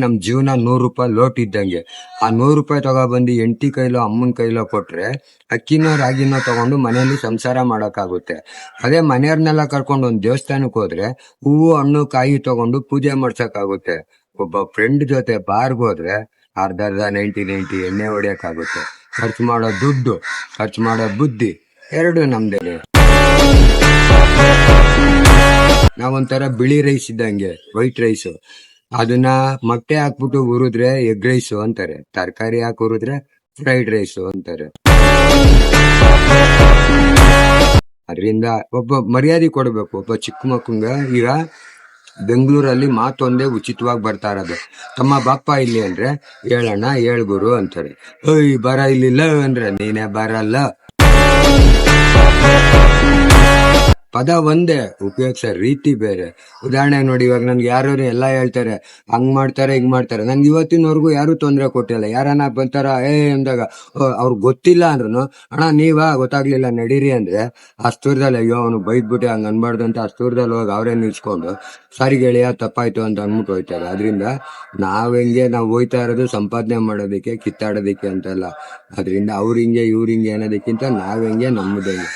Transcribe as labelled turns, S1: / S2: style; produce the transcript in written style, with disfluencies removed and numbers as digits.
S1: ನಮ್ ಜೀವನ 100 ರೂಪಾಯಿ ಲೋಟ್ ಇದ್ದಂಗೆ. ಆ 100 ರೂಪಾಯಿ ತಗೊಬಂದು ಹೆಂಡತಿ ಕೈಲೋ ಅಮ್ಮನ ಕೈಲೋ ಕೊಟ್ರೆ ಅಕ್ಕಿನೋ ರಾಗಿನೋ ತಗೊಂಡು ಮನೆಯಲ್ಲಿ ಸಂಸಾರ ಮಾಡಕ್ಕಾಗುತ್ತೆ. ಅದೇ ಮನೆಯವ್ರನ್ನೆಲ್ಲ ಕರ್ಕೊಂಡು ಒಂದ್ ದೇವಸ್ಥಾನಕ್ಕೆ ಹೋದ್ರೆ ಹೂವು ಹಣ್ಣು ಕಾಯಿ ತಗೊಂಡು ಪೂಜೆ ಮಾಡ್ಸಕ್ಕಾಗುತ್ತೆ. ಒಬ್ಬ ಫ್ರೆಂಡ್ ಜೊತೆ ಬಾರ್ಗ್ ಹೋದ್ರೆ ಅರ್ಧ 90 ಎಣ್ಣೆ ಹೊಡಿಯಕ್ಕಾಗುತ್ತೆ. ಖರ್ಚು ಮಾಡೋ ದುಡ್ಡು, ಖರ್ಚು ಮಾಡೋ ಬುದ್ಧಿ ಎರಡು ನಮ್ದೇನೆ. ನಾವೊಂಥರ ಬಿಳಿ ರೈಸ್ ಇದ್ದಂಗೆ, ವೈಟ್ ರೈಸ್. ಅದನ್ನ ಮೊಟ್ಟೆ ಹಾಕ್ಬಿಟ್ಟು ಹುರಿದ್ರೆ ಎಗ್ ರೈಸ್ ಅಂತಾರೆ, ತರಕಾರಿ ಹಾಕಿ ಹುರಿದ್ರೆ ಫ್ರೈಡ್ ರೈಸ್ ಅಂತಾರೆ. ಅದರಿಂದ ಒಬ್ಬ ಮರ್ಯಾದೆ ಕೊಡ್ಬೇಕು. ಒಬ್ಬ ಚಿಕ್ಕ ಮಕ್ಕಂಗ ಈಗ ಬೆಂಗಳೂರಲ್ಲಿ ಮಾತೊಂದೇ ಉಚಿತವಾಗಿ ಬರ್ತಾ ಇರೋದು. ತಮ್ಮ ಬಾಪ್ಪ ಇಲ್ಲಿ ಅಂದ್ರೆ ಹೇಳಣ್ಣ ಹೇಳ್ಗುರು ಅಂತಾರೆ. ಏಯ್ ಬರ ಇಲ್ಲಿಲ್ಲ ಅಂದ್ರೆ ನೀನೇ ಬರಲ್ಲ. ಪದ ಒಂದೇ, ಉಪಯೋಗಿಸೋ ರೀತಿ ಬೇರೆ. ಉದಾಹರಣೆ ನೋಡಿ, ಇವಾಗ ನನ್ಗೆ ಯಾರು ಎಲ್ಲ ಹೇಳ್ತಾರೆ ಹಂಗ್ ಮಾಡ್ತಾರೆ ಹಿಂಗ್ ಮಾಡ್ತಾರೆ. ನನ್ಗೆ ಇವತ್ತಿನವರೆಗೂ ಯಾರು ತೊಂದರೆ ಕೊಟ್ಟಿಲ್ಲ. ಯಾರನ್ನ ಬಂತಾರ ಅಂದಾಗ ಅವ್ರಿಗೆ ಗೊತ್ತಿಲ್ಲ ಅಂದ್ರು ಅಣ್ಣ ನೀವಾ ಗೊತ್ತಾಗ್ಲಿಲ್ಲ ನಡೀರಿ ಅಂದ್ರೆ ಅಷ್ಟೂರದಲ್ಲಿ ಅಯ್ಯೋ ಅವನು ಬೈದ್ಬಿಟ್ಟೆ ಹಂಗ್ ಅನ್ಬಾರ್ದು ಅಂತ ಅಷ್ಟೂರದಲ್ಲಿ ಹೋಗಿ ಅವರೇ ನಿಲ್ಸ್ಕೊಂಡು ಸಾರಿ ಗೆಳೆಯ ತಪ್ಪಾಯ್ತು ಅಂತ ಅಂದ್ಬಿಟ್ಟು ಹೋಯ್ತಾರೆ. ಅದರಿಂದ ನಾವು ಹೋಯ್ತಾ ಇರೋದು ಸಂಪಾದನೆ ಮಾಡೋದಕ್ಕೆ, ಕಿತ್ತಾಡೋದಕ್ಕೆ ಅಂತಲ್ಲ. ಅದರಿಂದ ಅವ್ರ ಹಿಂಗೆ ಇವ್ರ ಹಿಂಗೆ ಅನ್ನೋದಕ್ಕಿಂತ ನಾವ್ ಹೆಂಗೆ ನಮ್ಮದಂಗೆ.